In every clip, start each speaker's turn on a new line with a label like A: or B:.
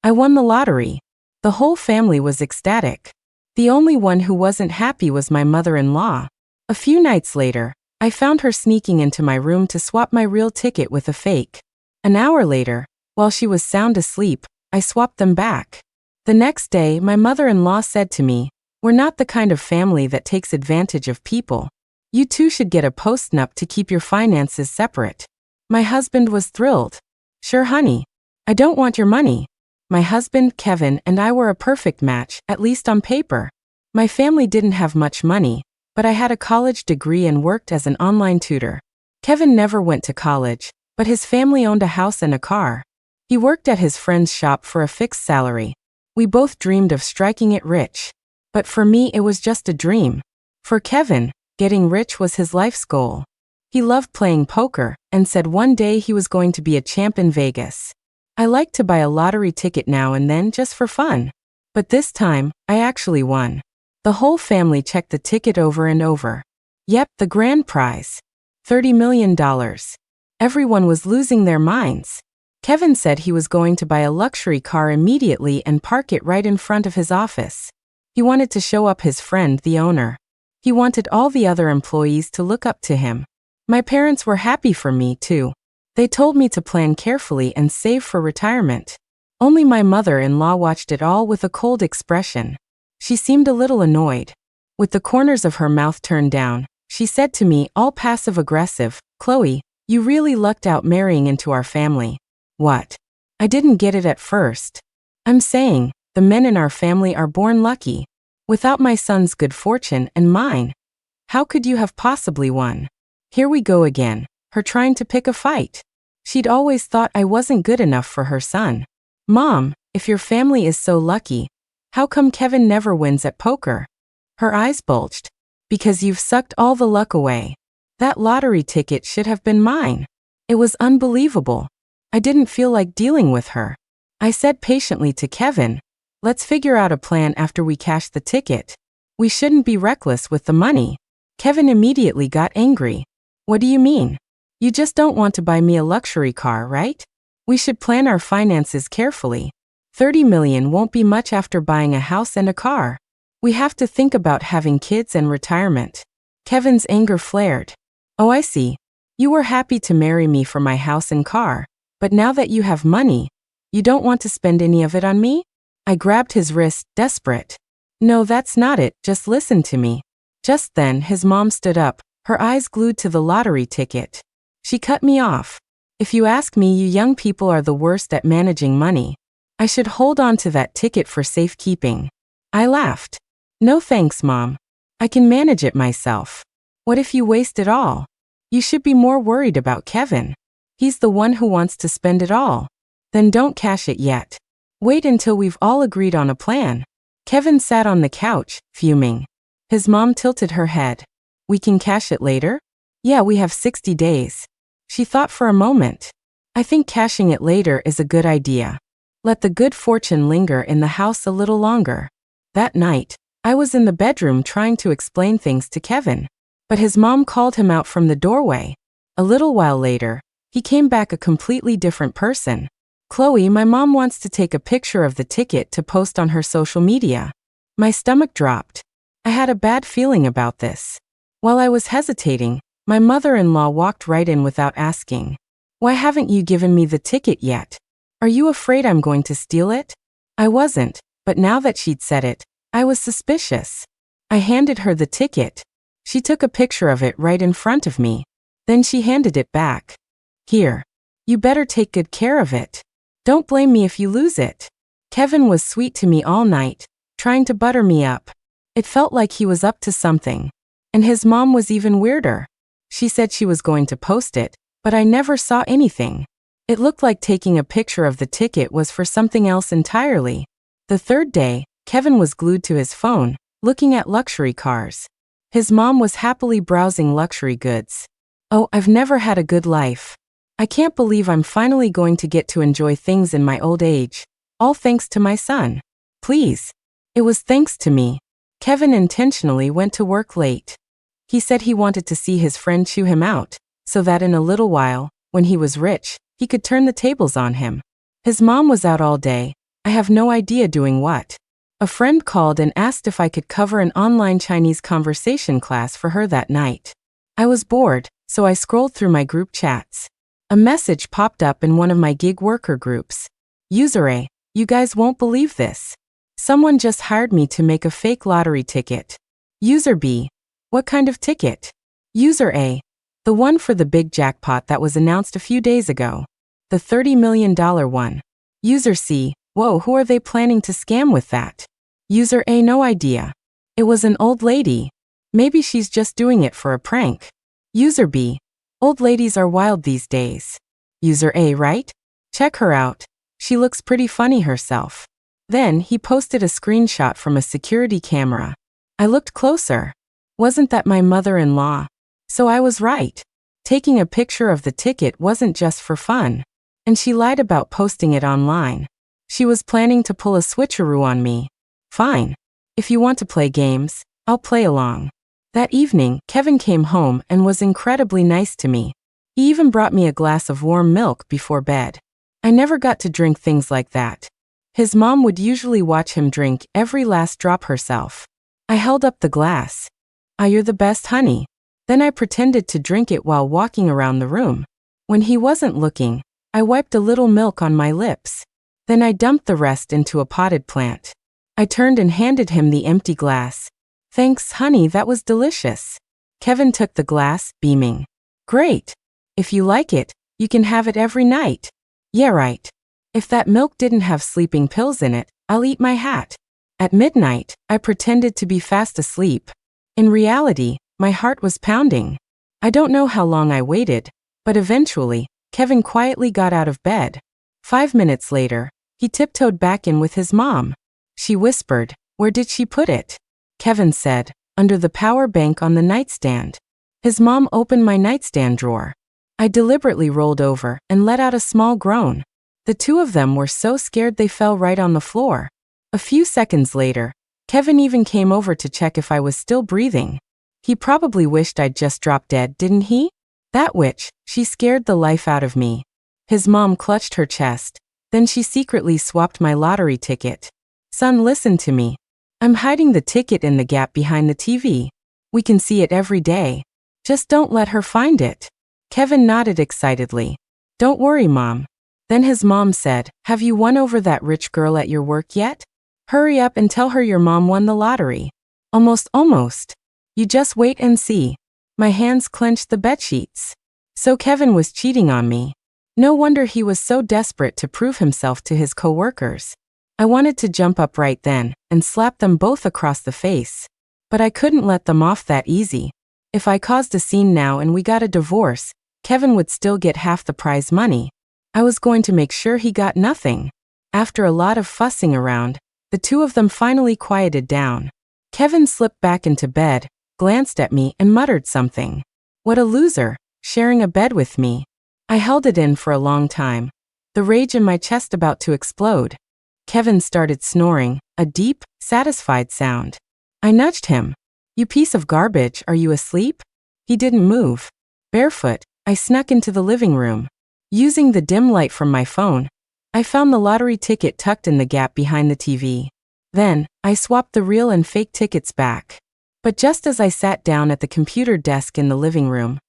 A: I won the lottery. The whole family was ecstatic. The only one who wasn't happy was my mother-in-law. A few nights later, I found her sneaking into my room to swap my real ticket with a fake. An hour later, while she was sound asleep, I swapped them back. The next day, my mother-in-law said to me, "We're not the kind of family that takes advantage of people. You two should get a postnup to keep your finances separate." My husband was thrilled. "Sure, honey. I don't want your money." My husband, Kevin, and I were a perfect match, at least on paper. My family didn't have much money, but I had a college degree and worked as an online tutor. Kevin never went to college, but his family owned a house and a car. He worked at his friend's shop for a fixed salary. We both dreamed of striking it rich. But for me, it was just a dream. For Kevin, getting rich was his life's goal. He loved playing poker and said one day he was going to be a champ in Vegas. I like to buy a lottery ticket now and then just for fun. But this time, I actually won. The whole family checked the ticket over and over. Yep, the grand prize. $30 million. Everyone was losing their minds. Kevin said he was going to buy a luxury car immediately and park it right in front of his office. He wanted to show up his friend, the owner. He wanted all the other employees to look up to him. My parents were happy for me, too. They told me to plan carefully and save for retirement. Only my mother-in-law watched it all with a cold expression. She seemed a little annoyed. With the corners of her mouth turned down, she said to me, all passive-aggressive, "Chloe, you really lucked out marrying into our family." What? I didn't get it at first. I'm saying, the men in our family are born lucky. Without my son's good fortune and mine, how could you have possibly won? Here we go again, her trying to pick a fight. She'd always thought I wasn't good enough for her son. Mom, if your family is so lucky, how come Kevin never wins at poker? Her eyes bulged. Because you've sucked all the luck away. That lottery ticket should have been mine. It was unbelievable. I didn't feel like dealing with her. I said patiently to Kevin, "Let's figure out a plan after we cash the ticket. We shouldn't be reckless with the money." Kevin immediately got angry. "What do you mean? You just don't want to buy me a luxury car, right? We should plan our finances carefully. 30 million won't be much after buying a house and a car. We have to think about having kids and retirement." Kevin's anger flared. "Oh, I see. You were happy to marry me for my house and car, but now that you have money, you don't want to spend any of it on me?" I grabbed his wrist, desperate. "No, that's not it, just listen to me." Just then, his mom stood up, her eyes glued to the lottery ticket. She cut me off. "If you ask me, you young people are the worst at managing money. I should hold on to that ticket for safekeeping." I laughed. "No thanks, Mom. I can manage it myself. What if you waste it all? You should be more worried about Kevin. He's the one who wants to spend it all. Then don't cash it yet. Wait until we've all agreed on a plan." Kevin sat on the couch, fuming. His mom tilted her head. "We can cash it later?" "Yeah, we have 60 days. She thought for a moment. "I think cashing it later is a good idea. Let the good fortune linger in the house a little longer." That night, I was in the bedroom trying to explain things to Kevin, but his mom called him out from the doorway. A little while later, he came back a completely different person. "Chloe, my mom wants to take a picture of the ticket to post on her social media." My stomach dropped. I had a bad feeling about this. While I was hesitating, my mother-in-law walked right in without asking, "Why haven't you given me the ticket yet? Are you afraid I'm going to steal it?" I wasn't, but now that she'd said it, I was suspicious. I handed her the ticket. She took a picture of it right in front of me. Then she handed it back. "Here. You better take good care of it. Don't blame me if you lose it." Kevin was sweet to me all night, trying to butter me up. It felt like he was up to something. And his mom was even weirder. She said she was going to post it, but I never saw anything. It looked like taking a picture of the ticket was for something else entirely. The third day, Kevin was glued to his phone, looking at luxury cars. His mom was happily browsing luxury goods. "Oh, I've never had a good life. I can't believe I'm finally going to get to enjoy things in my old age. All thanks to my son." "Please." "It was thanks to me." Kevin intentionally went to work late. He said he wanted to see his friend chew him out, so that in a little while, when he was rich, he could turn the tables on him. His mom was out all day, I have no idea doing what. A friend called and asked if I could cover an online Chinese conversation class for her that night. I was bored, so I scrolled through my group chats. A message popped up in one of my gig worker groups. User A, you guys won't believe this. Someone just hired me to make a fake lottery ticket. User B, what kind of ticket? User A, the one for the big jackpot that was announced a few days ago. The $30 million one. User C, whoa, who are they planning to scam with that? User A, no idea. It was an old lady. Maybe she's just doing it for a prank. User B, old ladies are wild these days. User A, right? Check her out. She looks pretty funny herself. Then he posted a screenshot from a security camera. I looked closer. Wasn't that my mother-in-law? So I was right. Taking a picture of the ticket wasn't just for fun. And she lied about posting it online. She was planning to pull a switcheroo on me. Fine. If you want to play games, I'll play along. That evening, Kevin came home and was incredibly nice to me. He even brought me a glass of warm milk before bed. I never got to drink things like that. His mom would usually watch him drink every last drop herself. I held up the glass. Ah, you're the best, honey. Then I pretended to drink it while walking around the room. When he wasn't looking, I wiped a little milk on my lips. Then I dumped the rest into a potted plant. I turned and handed him the empty glass. Thanks, honey, that was delicious. Kevin took the glass, beaming. Great. If you like it, you can have it every night. Yeah, right. If that milk didn't have sleeping pills in it, I'll eat my hat. At midnight, I pretended to be fast asleep. In reality, my heart was pounding. I don't know how long I waited, but eventually, Kevin quietly got out of bed. 5 minutes later, he tiptoed back in with his mom. She whispered, "Where did she put it?" Kevin said, "Under the power bank on the nightstand." His mom opened my nightstand drawer. I deliberately rolled over and let out a small groan. The two of them were so scared they fell right on the floor. A few seconds later, Kevin even came over to check if I was still breathing. He probably wished I'd just dropped dead, didn't he? That witch, she scared the life out of me. His mom clutched her chest. Then she secretly swapped my lottery ticket. Son, listen to me. I'm hiding the ticket in the gap behind the TV. We can see it every day. Just don't let her find it. Kevin nodded excitedly. Don't worry, Mom. Then his mom said, "Have you won over that rich girl at your work yet? Hurry up and tell her your mom won the lottery." Almost. You just wait and see. My hands clenched the bedsheets. So Kevin was cheating on me. No wonder he was so desperate to prove himself to his coworkers. I wanted to jump up right then and slap them both across the face. But I couldn't let them off that easy. If I caused a scene now and we got a divorce, Kevin would still get half the prize money. I was going to make sure he got nothing. After a lot of fussing around, the two of them finally quieted down. Kevin slipped back into bed, glanced at me and muttered something. What a loser, sharing a bed with me. I held it in for a long time, the rage in my chest about to explode. Kevin started snoring, a deep, satisfied sound. I nudged him. You piece of garbage, are you asleep? He didn't move. Barefoot, I snuck into the living room. Using the dim light from my phone, I found the lottery ticket tucked in the gap behind the TV. Then, I swapped the real and fake tickets back. But just as I sat down at the computer desk in the living room,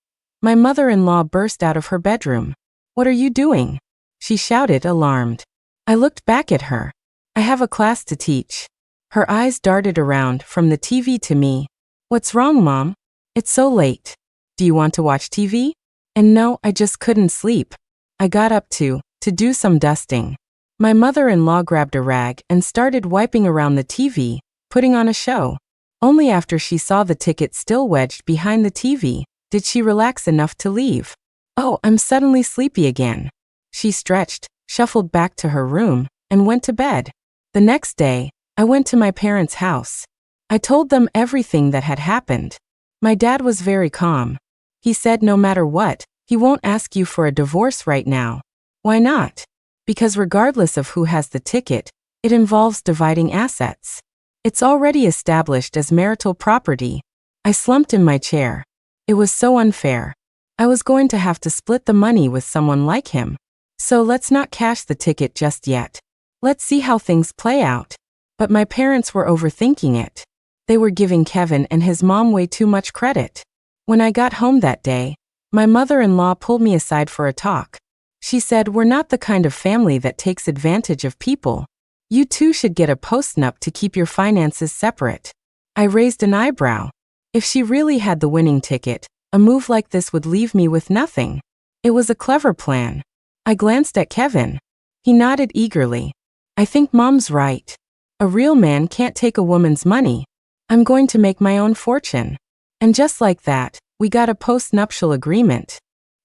A: my mother-in-law burst out of her bedroom. "What are you doing?" she shouted, alarmed. I looked back at her. "I have a class to teach." Her eyes darted around from the TV to me. "What's wrong, Mom? It's so late. Do you want to watch TV?" And no, I just couldn't sleep. I got up to do some dusting. My mother-in-law grabbed a rag and started wiping around the TV, putting on a show. Only after she saw the ticket still wedged behind the TV, did she relax enough to leave. "Oh, I'm suddenly sleepy again." She stretched, shuffled back to her room, and went to bed. The next day, I went to my parents' house. I told them everything that had happened. My dad was very calm. He said no matter what, he won't ask you for a divorce right now. Why not? Because regardless of who has the ticket, it involves dividing assets. It's already established as marital property. I slumped in my chair. It was so unfair. I was going to have to split the money with someone like him. So let's not cash the ticket just yet. Let's see how things play out. But my parents were overthinking it. They were giving Kevin and his mom way too much credit. When I got home that day, my mother-in-law pulled me aside for a talk. She said, "We're not the kind of family that takes advantage of people. You two should get a postnup to keep your finances separate." I raised an eyebrow. If she really had the winning ticket, a move like this would leave me with nothing. It was a clever plan. I glanced at Kevin. He nodded eagerly. "I think Mom's right. A real man can't take a woman's money. I'm going to make my own fortune." And just like that, we got a postnuptial agreement.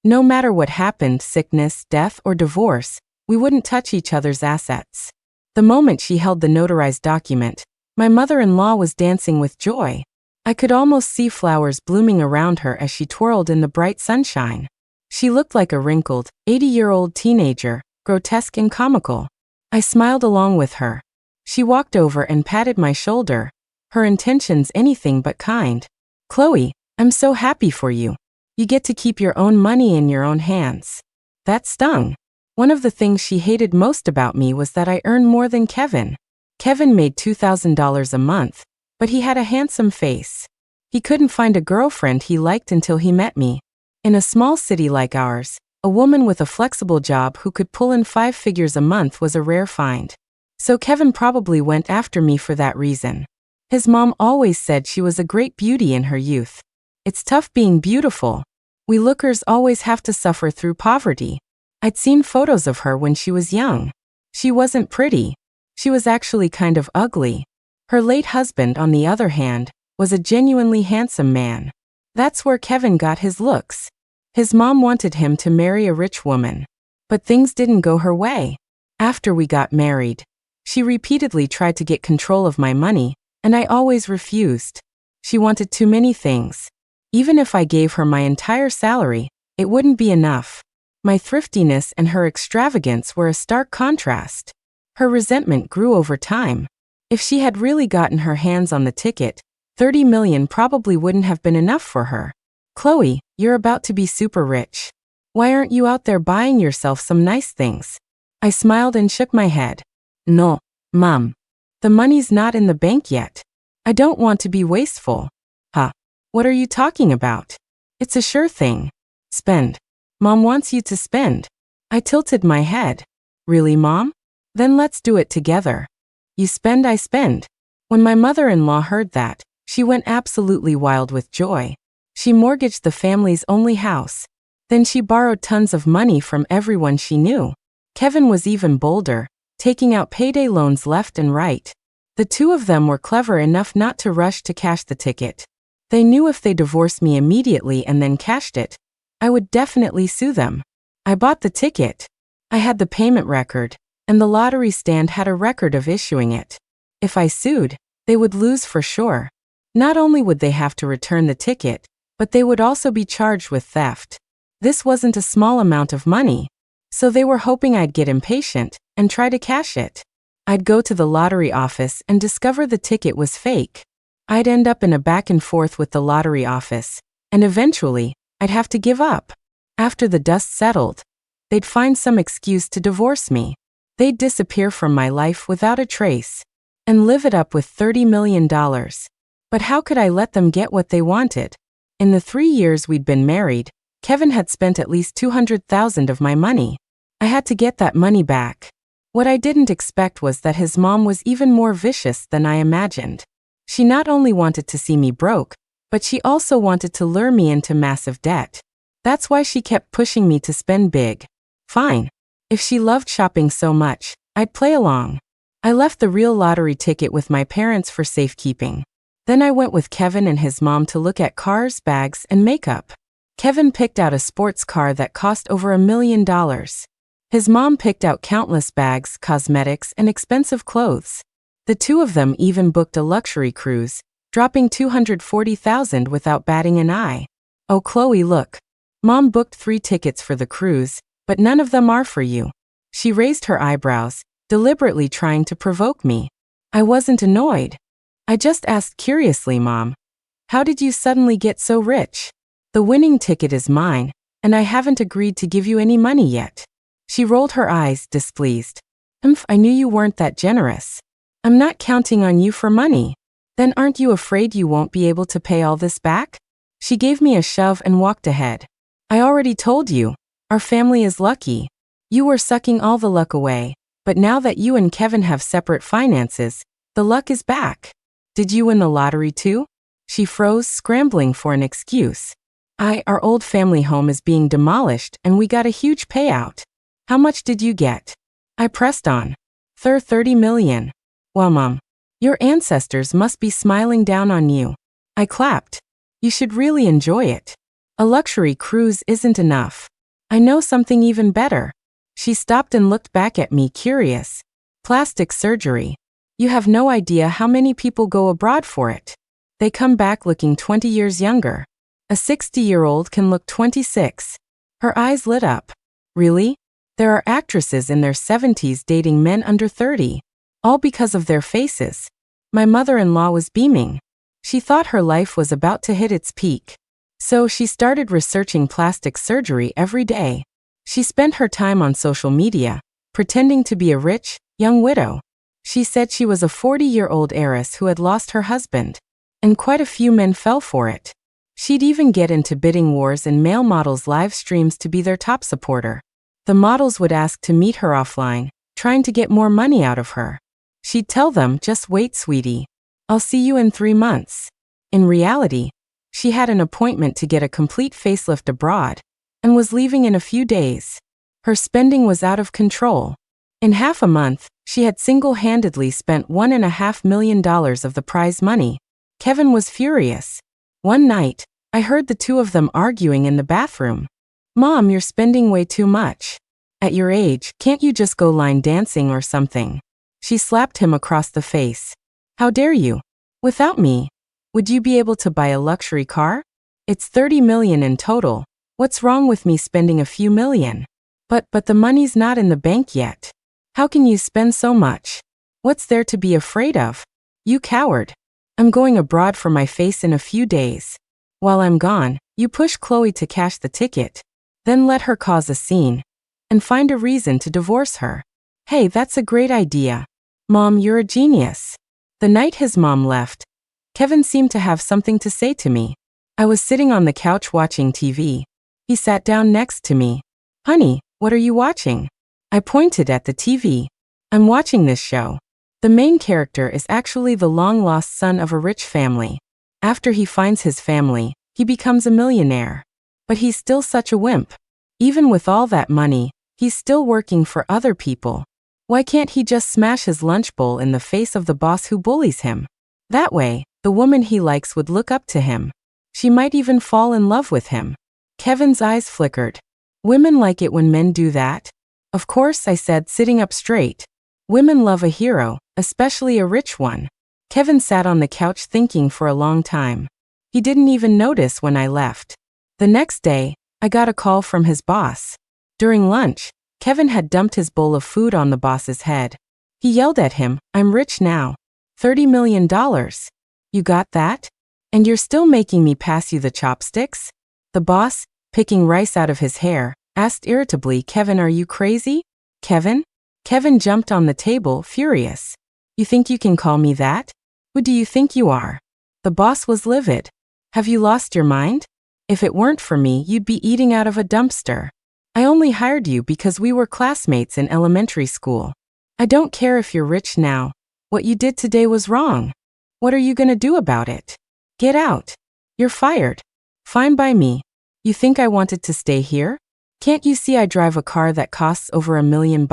A: No matter what happened, sickness, death, or divorce, we wouldn't touch each other's assets. The moment she held the notarized document, my mother-in-law was dancing with joy. I could almost see flowers blooming around her as she twirled in the bright sunshine. She looked like a wrinkled, 80-year-old teenager, grotesque and comical. I smiled along with her. She walked over and patted my shoulder, her intentions anything but kind. "Chloe, I'm so happy for you. You get to keep your own money in your own hands." That stung. One of the things she hated most about me was that I earned more than Kevin. Kevin made $2,000 a month, but he had a handsome face. He couldn't find a girlfriend he liked until he met me. In a small city like ours, a woman with a flexible job who could pull in 5 figures a month was a rare find. So Kevin probably went after me for that reason. His mom always said she was a great beauty in her youth. It's tough being beautiful. We lookers always have to suffer through poverty. I'd seen photos of her when she was young. She wasn't pretty. She was actually kind of ugly. Her late husband, on the other hand, was a genuinely handsome man. That's where Kevin got his looks. His mom wanted him to marry a rich woman. But things didn't go her way. After we got married, she repeatedly tried to get control of my money, and I always refused. She wanted too many things. Even if I gave her my entire salary, it wouldn't be enough. My thriftiness and her extravagance were a stark contrast. Her resentment grew over time. If she had really gotten her hands on the ticket, 30 million probably wouldn't have been enough for her. "Chloe, you're about to be super rich. Why aren't you out there buying yourself some nice things?" I smiled and shook my head. "No, Mom. The money's not in the bank yet. I don't want to be wasteful." "Huh? What are you talking about? It's a sure thing. Spend. Mom wants you to spend." I tilted my head. "Really, Mom? Then let's do it together. You spend, I spend." When my mother-in-law heard that, she went absolutely wild with joy. She mortgaged the family's only house. Then she borrowed tons of money from everyone she knew. Kevin was even bolder, taking out payday loans left and right. The two of them were clever enough not to rush to cash the ticket. They knew if they divorced me immediately and then cashed it, I would definitely sue them. I bought the ticket. I had the payment record, and the lottery stand had a record of issuing it. If I sued, they would lose for sure. Not only would they have to return the ticket, but they would also be charged with theft. This wasn't a small amount of money, so they were hoping I'd get impatient and try to cash it. I'd go to the lottery office and discover the ticket was fake. I'd end up in a back and forth with the lottery office, and eventually, I'd have to give up. After the dust settled, they'd find some excuse to divorce me. They'd disappear from my life without a trace, and live it up with $30 million. But how could I let them get what they wanted? In the 3 years we'd been married, Kevin had spent at least $200,000 of my money. I had to get that money back. What I didn't expect was that his mom was even more vicious than I imagined. She not only wanted to see me broke, but she also wanted to lure me into massive debt. That's why she kept pushing me to spend big. Fine. If she loved shopping so much, I'd play along. I left the real lottery ticket with my parents for safekeeping. Then I went with Kevin and his mom to look at cars, bags, and makeup. Kevin picked out a sports car that cost over $1 million. His mom picked out countless bags, cosmetics, and expensive clothes. The two of them even booked a luxury cruise, dropping $240,000 without batting an eye. "Oh, Chloe, look. Mom booked 3 tickets for the cruise, but none of them are for you." She raised her eyebrows, deliberately trying to provoke me. I wasn't annoyed. I just asked curiously, "Mom, how did you suddenly get so rich? The winning ticket is mine, and I haven't agreed to give you any money yet." She rolled her eyes, displeased. I knew you weren't that generous. I'm not counting on you for money. Then aren't you afraid you won't be able to pay all this back? She gave me a shove and walked ahead. I already told you, our family is lucky. You were sucking all the luck away, but now that you and Kevin have separate finances, the luck is back. Did you win the lottery too? She froze, scrambling for an excuse. Our old family home is being demolished and we got a huge payout. How much did you get? I pressed on. 30 million. Well, Mom, your ancestors must be smiling down on you. I clapped. You should really enjoy it. A luxury cruise isn't enough. I know something even better. She stopped and looked back at me, curious. Plastic surgery. You have no idea how many people go abroad for it. They come back looking 20 years younger. A 60-year-old can look 26. Her eyes lit up. Really? There are actresses in their 70s dating men under 30. All because of their faces. My mother-in-law was beaming. She thought her life was about to hit its peak. So she started researching plastic surgery every day. She spent her time on social media, pretending to be a rich, young widow. She said she was a 40-year-old heiress who had lost her husband. And quite a few men fell for it. She'd even get into bidding wars in male models' live streams to be their top supporter. The models would ask to meet her offline, trying to get more money out of her. She'd tell them, just wait, sweetie. I'll see you in 3 months. In reality, she had an appointment to get a complete facelift abroad and was leaving in a few days. Her spending was out of control. In half a month, she had single-handedly spent $1.5 million of the prize money. Kevin was furious. One night, I heard the two of them arguing in the bathroom. Mom, you're spending way too much. At your age, can't you just go line dancing or something? She slapped him across the face. How dare you? Without me, would you be able to buy a luxury car? It's 30 million in total. What's wrong with me spending a few million? But the money's not in the bank yet. How can you spend so much? What's there to be afraid of? You coward. I'm going abroad for my face in a few days. While I'm gone, you push Chloe to cash the ticket. Then let her cause a scene. And find a reason to divorce her. Hey, that's a great idea. Mom, you're a genius. The night his mom left, Kevin seemed to have something to say to me. I was sitting on the couch watching TV. He sat down next to me. Honey, what are you watching? I pointed at the TV. I'm watching this show. The main character is actually the long-lost son of a rich family. After he finds his family, he becomes a millionaire. But he's still such a wimp. Even with all that money, he's still working for other people. Why can't he just smash his lunch bowl in the face of the boss who bullies him? That way, the woman he likes would look up to him. She might even fall in love with him. Kevin's eyes flickered. Women like it when men do that. Of course, I said, sitting up straight. Women love a hero, especially a rich one. Kevin sat on the couch thinking for a long time. He didn't even notice when I left. The next day, I got a call from his boss. During lunch, Kevin had dumped his bowl of food on the boss's head. He yelled at him, I'm rich now. $30 million. You got that? And you're still making me pass you the chopsticks? The boss, picking rice out of his hair, asked irritably, Kevin, are you crazy? Kevin? Kevin jumped on the table, furious. You think you can call me that? Who do you think you are? The boss was livid. Have you lost your mind? If it weren't for me, you'd be eating out of a dumpster. I only hired you because we were classmates in elementary school. I don't care if you're rich now. What you did today was wrong. What are you gonna do about it? Get out. You're fired. Fine by me. You think I wanted to stay here? Can't you see I drive a car that costs over $1 million?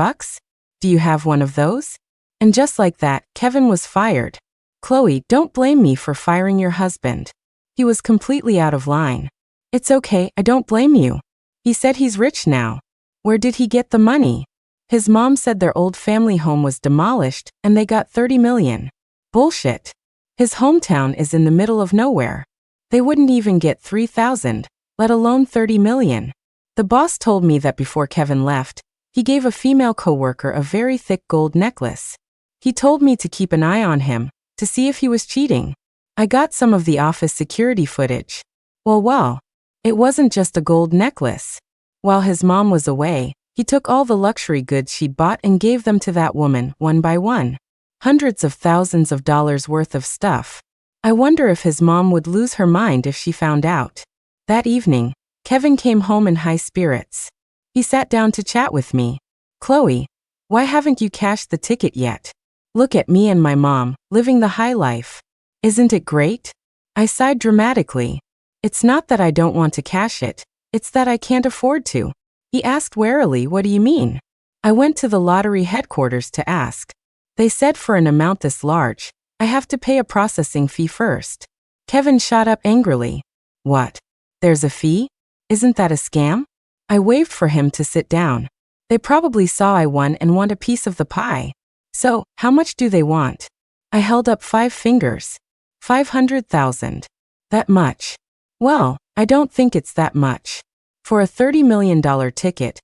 A: Do you have one of those? And just like that, Kevin was fired. Chloe, don't blame me for firing your husband. He was completely out of line. It's okay, I don't blame you. He said he's rich now. Where did he get the money? His mom said their old family home was demolished and they got 30 million. Bullshit. His hometown is in the middle of nowhere. They wouldn't even get 3,000, let alone 30 million. The boss told me that before Kevin left, he gave a female coworker a very thick gold necklace. He told me to keep an eye on him, to see if he was cheating. I got some of the office security footage. Well, it wasn't just a gold necklace. While his mom was away, He took all the luxury goods she'd bought and gave them to that woman, one by one. Hundreds of thousands of dollars worth of stuff. I wonder if his mom would lose her mind if she found out. That evening, Kevin came home in high spirits. He sat down to chat with me. "Chloe, why haven't you cashed the ticket yet? Look at me and my mom, living the high life. Isn't it great?" I sighed dramatically. "It's not that I don't want to cash it, it's that I can't afford to." He asked warily, "What do you mean?" I went to the lottery headquarters to ask. They said for an amount this large, I have to pay a processing fee first. Kevin shot up angrily. "What? There's a fee? Isn't that a scam?" I waved for him to sit down. They probably saw I won and want a piece of the pie. "So, how much do they want?" I held up 5 fingers. 500,000. That much? Well, I don't think it's that much. For a $30 million ticket,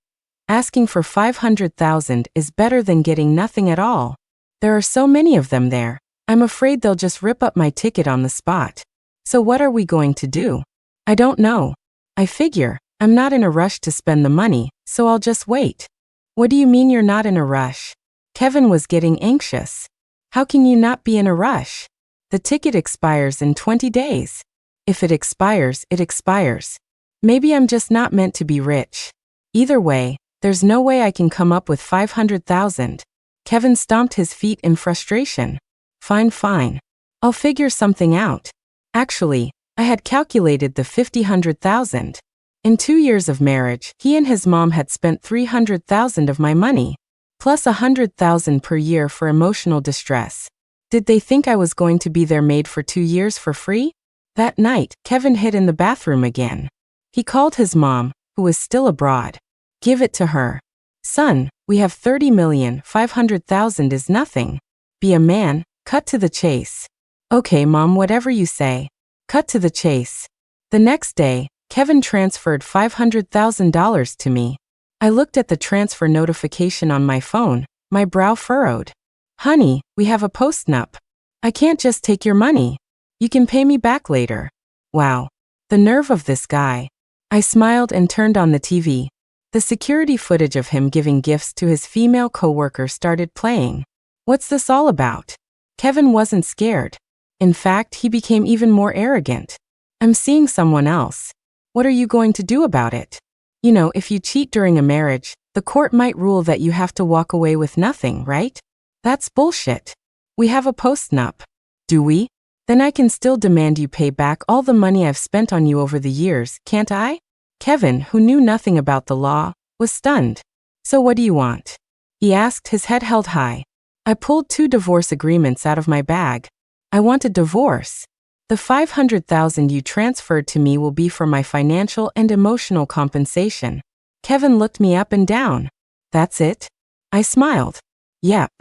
A: asking for 500,000 is better than getting nothing at all. There are so many of them there. I'm afraid they'll just rip up my ticket on the spot. So what are we going to do? I don't know. I figure, I'm not in a rush to spend the money, so I'll just wait. What do you mean you're not in a rush? Kevin was getting anxious. How can you not be in a rush? The ticket expires in 20 days. If it expires, it expires. Maybe I'm just not meant to be rich. Either way, there's no way I can come up with 500,000. Kevin stomped his feet in frustration. Fine. I'll figure something out. Actually, I had calculated the 100,000. In 2 years of marriage, he and his mom had spent 300,000 of my money, plus 100,000 per year for emotional distress. Did they think I was going to be their maid for 2 years for free? That night, Kevin hid in the bathroom again. He called his mom, who was still abroad. "Give it to her. Son, we have 30,500,000 is nothing. Be a man, cut to the chase." "Okay, Mom, whatever you say. Cut to the chase." The next day, Kevin transferred $500,000 to me. I looked at the transfer notification on my phone, my brow furrowed. "Honey, we have a postnup. I can't just take your money. You can pay me back later." Wow. The nerve of this guy. I smiled and turned on the TV. The security footage of him giving gifts to his female coworker started playing. What's this all about? Kevin wasn't scared. In fact, he became even more arrogant. "I'm seeing someone else. What are you going to do about it? You know, if you cheat during a marriage, the court might rule that you have to walk away with nothing, right? That's bullshit. We have a postnup." "Do we? Then I can still demand you pay back all the money I've spent on you over the years, can't I?" Kevin, who knew nothing about the law, was stunned. "So what do you want?" he asked, his head held high. I pulled 2 divorce agreements out of my bag. "I want a divorce. The 500,000 you transferred to me will be for my financial and emotional compensation." Kevin looked me up and down. "That's it?" I smiled. "Yep.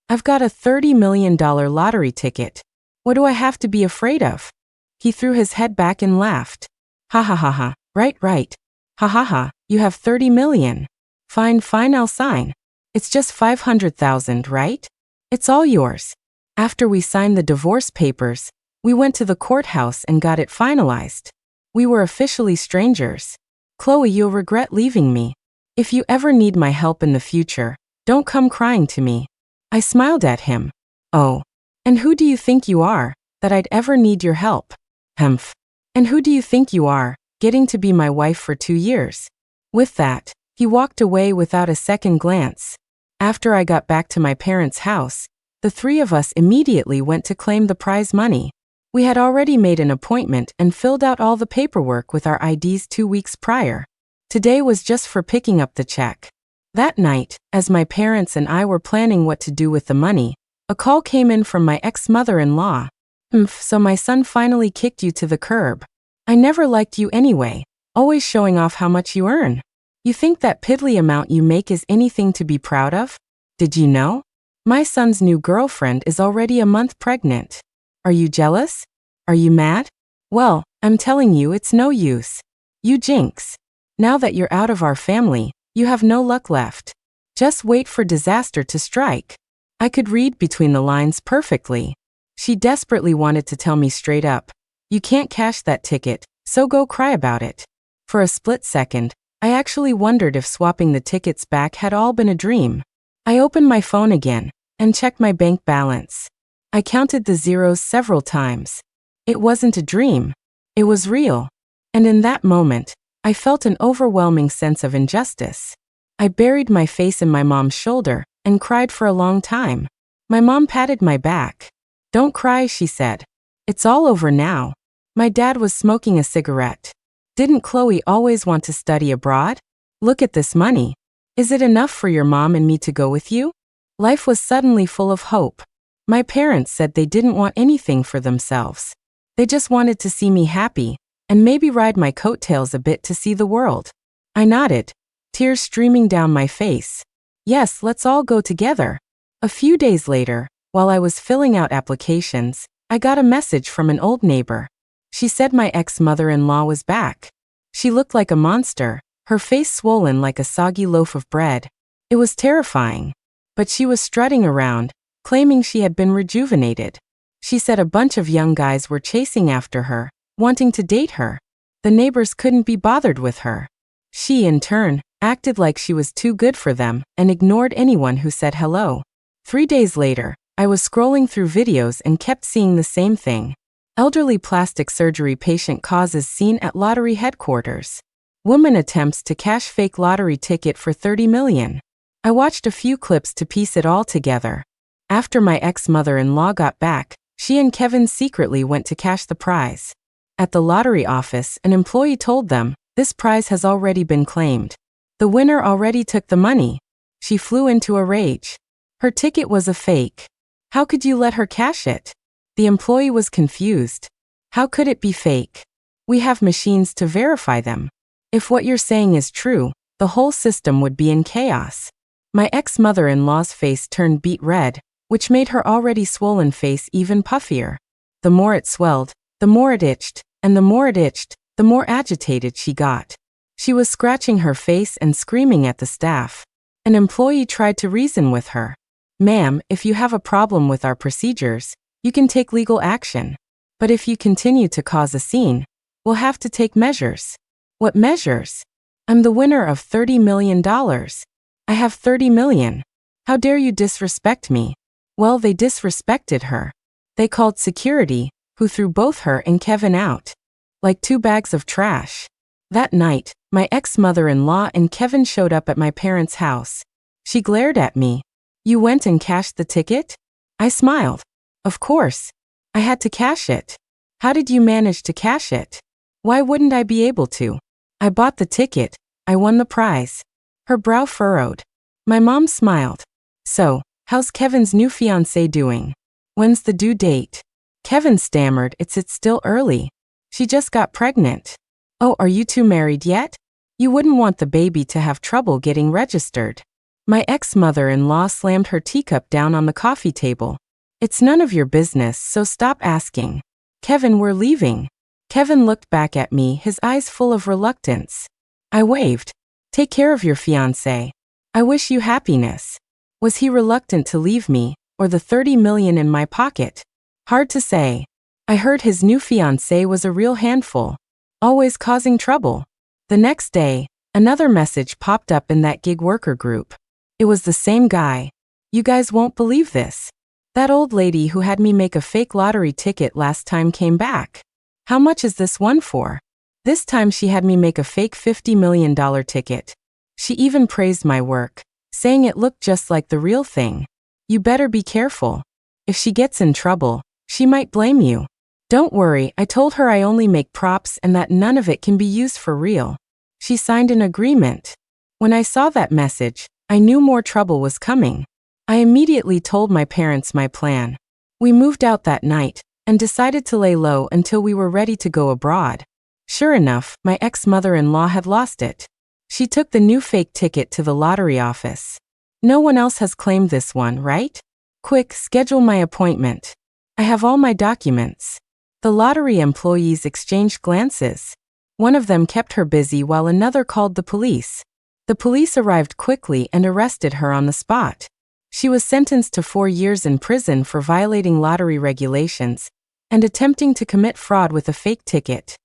A: I've got a $30 million lottery ticket. What do I have to be afraid of?" He threw his head back and laughed. "Ha ha ha ha. Right. Ha ha ha, you have 30 million. Fine, I'll sign. It's just 500,000, right? It's all yours." After we signed the divorce papers, we went to the courthouse and got it finalized. We were officially strangers. "Chloe, you'll regret leaving me. If you ever need my help in the future, don't come crying to me." I smiled at him. "Oh. And who do you think you are, that I'd ever need your help?" "Humph. And who do you think you are, getting to be my wife for 2 years?" With that, he walked away without a second glance. After I got back to my parents' house, the 3 of us immediately went to claim the prize money. We had already made an appointment and filled out all the paperwork with our IDs 2 weeks prior. Today was just for picking up the check. That night, as my parents and I were planning what to do with the money, a call came in from my ex-mother-in-law. "So my son finally kicked you to the curb. I never liked you anyway, always showing off how much you earn. You think that piddly amount you make is anything to be proud of? Did you know? My son's new girlfriend is already a month pregnant. Are you jealous? Are you mad? Well, I'm telling you it's no use. You jinx. Now that you're out of our family, you have no luck left. Just wait for disaster to strike." I could read between the lines perfectly. She desperately wanted to tell me straight up, "You can't cash that ticket, so go cry about it." For a split second, I actually wondered if swapping the tickets back had all been a dream. I opened my phone again and checked my bank balance. I counted the zeros several times. It wasn't a dream. It was real. And in that moment, I felt an overwhelming sense of injustice. I buried my face in my mom's shoulder and cried for a long time. My mom patted my back. "Don't cry," she said. "It's all over now." My dad was smoking a cigarette. "Didn't Chloe always want to study abroad? Look at this money. Is it enough for your mom and me to go with you?" Life was suddenly full of hope. My parents said they didn't want anything for themselves. They just wanted to see me happy and maybe ride my coattails a bit to see the world. I nodded, tears streaming down my face. "Yes, let's all go together." A few days later, while I was filling out applications, I got a message from an old neighbor. She said my ex-mother-in-law was back. She looked like a monster, her face swollen like a soggy loaf of bread. It was terrifying. But she was strutting around, claiming she had been rejuvenated. She said a bunch of young guys were chasing after her, wanting to date her. The neighbors couldn't be bothered with her. She, in turn, acted like she was too good for them and ignored anyone who said hello. 3 days later, I was scrolling through videos and kept seeing the same thing. Elderly plastic surgery patient causes scene at lottery headquarters. Woman attempts to cash fake lottery ticket for 30 million. I watched a few clips to piece it all together. After my ex-mother-in-law got back, she and Kevin secretly went to cash the prize. At the lottery office, an employee told them, "This prize has already been claimed. The winner already took the money." She flew into a rage. Her ticket was a fake. How could you let her cash it? The employee was confused. How could it be fake? We have machines to verify them. If what you're saying is true, the whole system would be in chaos. My ex-mother-in-law's face turned beet red, which made her already swollen face even puffier. The more it swelled, the more it itched, and the more it itched, the more agitated she got. She was scratching her face and screaming at the staff. An employee tried to reason with her. "Ma'am, if you have a problem with our procedures, you can take legal action. But if you continue to cause a scene, we'll have to take measures." "What measures? I'm the winner of $30 million. I have 30 million. How dare you disrespect me?" Well, they disrespected her. They called security, who threw both her and Kevin out. Like 2 bags of trash. That night, my ex-mother-in-law and Kevin showed up at my parents' house. She glared at me. "You went and cashed the ticket?" I smiled. "Of course. I had to cash it." "How did you manage to cash it?" "Why wouldn't I be able to? I bought the ticket. I won the prize." Her brow furrowed. My mom smiled. "So, how's Kevin's new fiancée doing? When's the due date?" Kevin stammered, It's still early. She just got pregnant." "Oh, are you two married yet? You wouldn't want the baby to have trouble getting registered." My ex-mother-in-law slammed her teacup down on the coffee table. "It's none of your business, so stop asking." "Kevin, we're leaving." Kevin looked back at me, his eyes full of reluctance. I waved. "Take care of your fiancé. I wish you happiness." Was he reluctant to leave me, or the 30 million in my pocket? Hard to say. I heard his new fiancée was a real handful. Always causing trouble. The next day, another message popped up in that gig worker group. It was the same guy. "You guys won't believe this. That old lady who had me make a fake lottery ticket last time came back. How much is this one for?" This time she had me make a fake $50 million ticket. She even praised my work, saying it looked just like the real thing. "You better be careful. If she gets in trouble, she might blame you." "Don't worry," I told her I only make props and that none of it can be used for real. She signed an agreement. When I saw that message, I knew more trouble was coming. I immediately told my parents my plan. We moved out that night and decided to lay low until we were ready to go abroad. Sure enough, my ex-mother-in-law had lost it. She took the new fake ticket to the lottery office. "No one else has claimed this one, right? Quick, schedule my appointment. I have all my documents." The lottery employees exchanged glances. One of them kept her busy while another called the police. The police arrived quickly and arrested her on the spot. She was sentenced to 4 years in prison for violating lottery regulations and attempting to commit fraud with a fake ticket.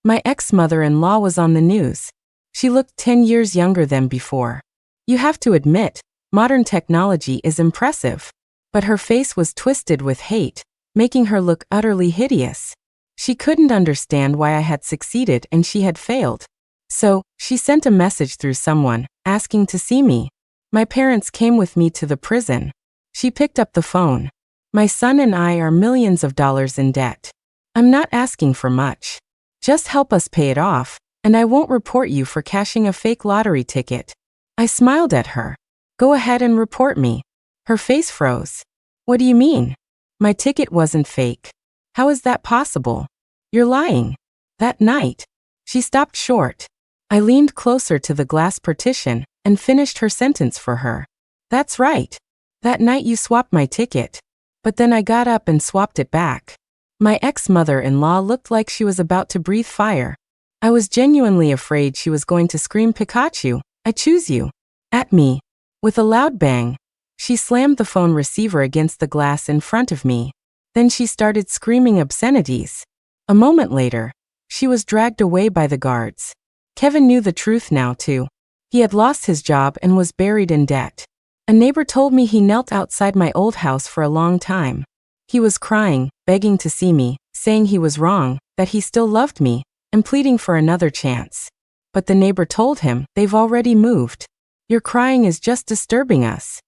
A: My ex-mother-in-law was on the news. She looked 10 years younger than before. You have to admit, modern technology is impressive. But her face was twisted with hate, making her look utterly hideous. She couldn't understand why I had succeeded and she had failed. So, she sent a message through someone, asking to see me. My parents came with me to the prison. She picked up the phone. My son and I are millions of dollars in debt. I'm not asking for much. Just help us pay it off, and I won't report you for cashing a fake lottery ticket. I smiled at her. Go ahead and report me. Her face froze. What do you mean? My ticket wasn't fake. How is that possible? You're lying. That night. She stopped short. I leaned closer to the glass partition and finished her sentence for her. That's right. That night you swapped my ticket. But then I got up and swapped it back. My ex-mother-in-law looked like she was about to breathe fire. I was genuinely afraid she was going to scream Pikachu, I choose you, at me. With a loud bang, she slammed the phone receiver against the glass in front of me. Then she started screaming obscenities. A moment later, she was dragged away by the guards. Kevin knew the truth now too. He had lost his job and was buried in debt. A neighbor told me he knelt outside my old house for a long time. He was crying, begging to see me, saying he was wrong, that he still loved me, and pleading for another chance. But the neighbor told him, they've already moved. Your crying is just disturbing us.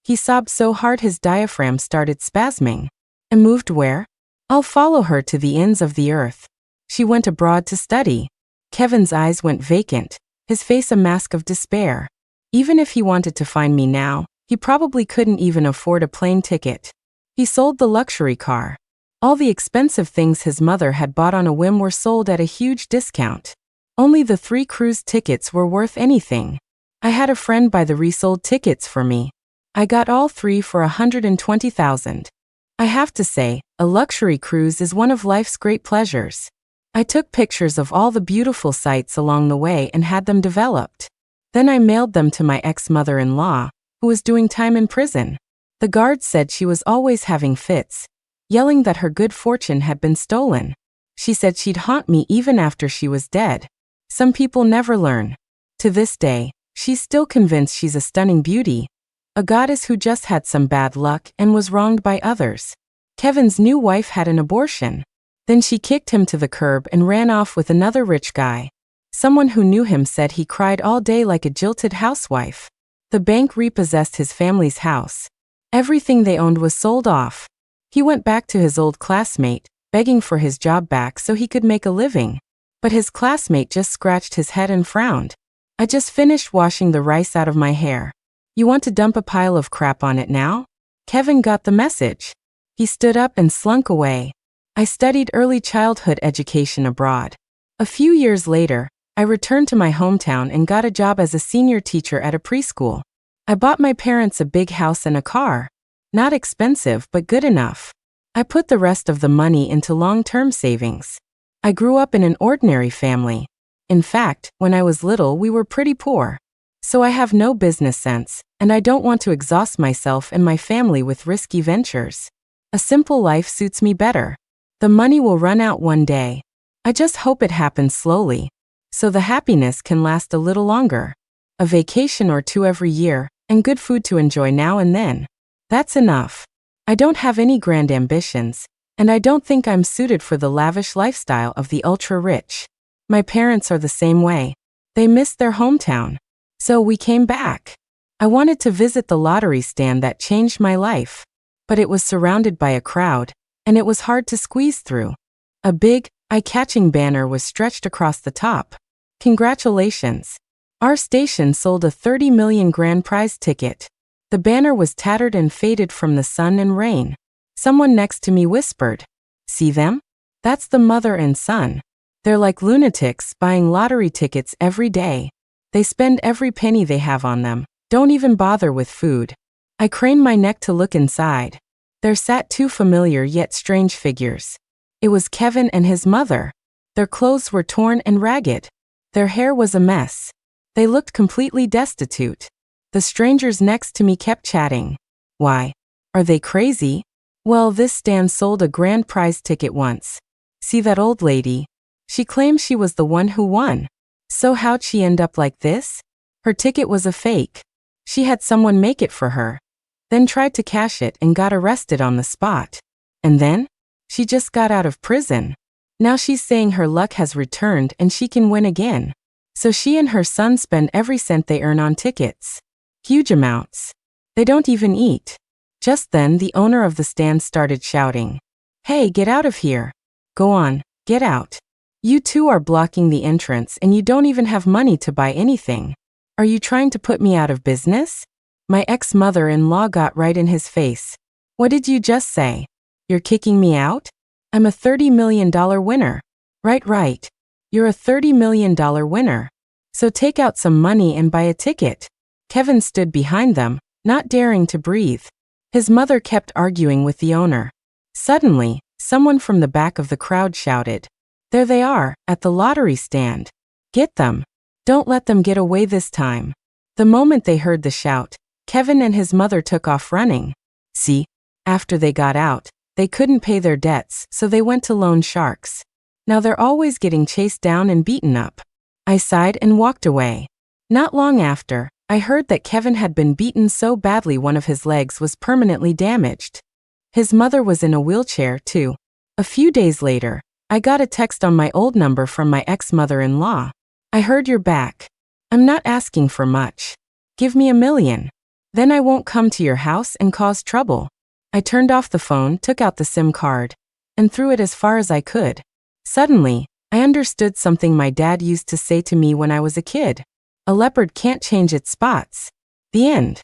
A: He sobbed so hard his diaphragm started spasming. And moved where? I'll follow her to the ends of the earth. She went abroad to study. Kevin's eyes went vacant, his face a mask of despair. Even if he wanted to find me now, he probably couldn't even afford a plane ticket. He sold the luxury car. All the expensive things his mother had bought on a whim were sold at a huge discount. Only the 3 cruise tickets were worth anything. I had a friend buy the resold tickets for me. I got all 3 for $120,000. I have to say, a luxury cruise is one of life's great pleasures. I took pictures of all the beautiful sights along the way and had them developed. Then I mailed them to my ex-mother-in-law, who was doing time in prison. The guards said she was always having fits, yelling that her good fortune had been stolen. She said she'd haunt me even after she was dead. Some people never learn. To this day, she's still convinced she's a stunning beauty, a goddess who just had some bad luck and was wronged by others. Kevin's new wife had an abortion. Then she kicked him to the curb and ran off with another rich guy. Someone who knew him said he cried all day like a jilted housewife. The bank repossessed his family's house. Everything they owned was sold off. He went back to his old classmate, begging for his job back so he could make a living. But his classmate just scratched his head and frowned. I just finished washing the rice out of my hair. You want to dump a pile of crap on it now? Kevin got the message. He stood up and slunk away. I studied early childhood education abroad. A few years later, I returned to my hometown and got a job as a senior teacher at a preschool. I bought my parents a big house and a car. Not expensive, but good enough. I put the rest of the money into long-term savings. I grew up in an ordinary family. In fact, when I was little, we were pretty poor. So I have no business sense, and I don't want to exhaust myself and my family with risky ventures. A simple life suits me better. The money will run out one day. I just hope it happens slowly, so the happiness can last a little longer. A vacation or 2 every year, and good food to enjoy now and then. That's enough. I don't have any grand ambitions, and I don't think I'm suited for the lavish lifestyle of the ultra-rich. My parents are the same way. They missed their hometown. So we came back. I wanted to visit the lottery stand that changed my life. But it was surrounded by a crowd, and it was hard to squeeze through. A big, eye-catching banner was stretched across the top. Congratulations. Our station sold a 30 million grand prize ticket. The banner was tattered and faded from the sun and rain. Someone next to me whispered, "See them? That's the mother and son. They're like lunatics buying lottery tickets every day. They spend every penny they have on them, don't even bother with food." I craned my neck to look inside. There sat 2 familiar yet strange figures. It was Kevin and his mother. Their clothes were torn and ragged. Their hair was a mess. They looked completely destitute. The strangers next to me kept chatting. Why? Are they crazy? Well, this stand sold a grand prize ticket once. See that old lady? She claims she was the one who won. So how'd she end up like this? Her ticket was a fake. She had someone make it for her, then tried to cash it and got arrested on the spot. And then? She just got out of prison. Now she's saying her luck has returned and she can win again. So she and her son spend every cent they earn on tickets. Huge amounts. They don't even eat. Just then the owner of the stand started shouting, "Hey, get out of here. Go on, get out. You two are blocking the entrance and you don't even have money to buy anything. Are you trying to put me out of business?" My ex-mother-in-law got right in his face. "What did you just say? You're kicking me out? I'm a $30 million winner." Right. You're a $30 million winner. So take out some money and buy a ticket." Kevin stood behind them, not daring to breathe. His mother kept arguing with the owner. Suddenly, someone from the back of the crowd shouted, "There they are, at the lottery stand. Get them. Don't let them get away this time." The moment they heard the shout, Kevin and his mother took off running. See, after they got out, they couldn't pay their debts, so they went to loan sharks. Now they're always getting chased down and beaten up. I sighed and walked away. Not long after, I heard that Kevin had been beaten so badly one of his legs was permanently damaged. His mother was in a wheelchair, too. A few days later, I got a text on my old number from my ex-mother-in-law. "I heard you're back. I'm not asking for much. Give me $1 million. Then I won't come to your house and cause trouble." I turned off the phone, took out the SIM card, and threw it as far as I could. Suddenly, I understood something my dad used to say to me when I was a kid. A leopard can't change its spots. The end.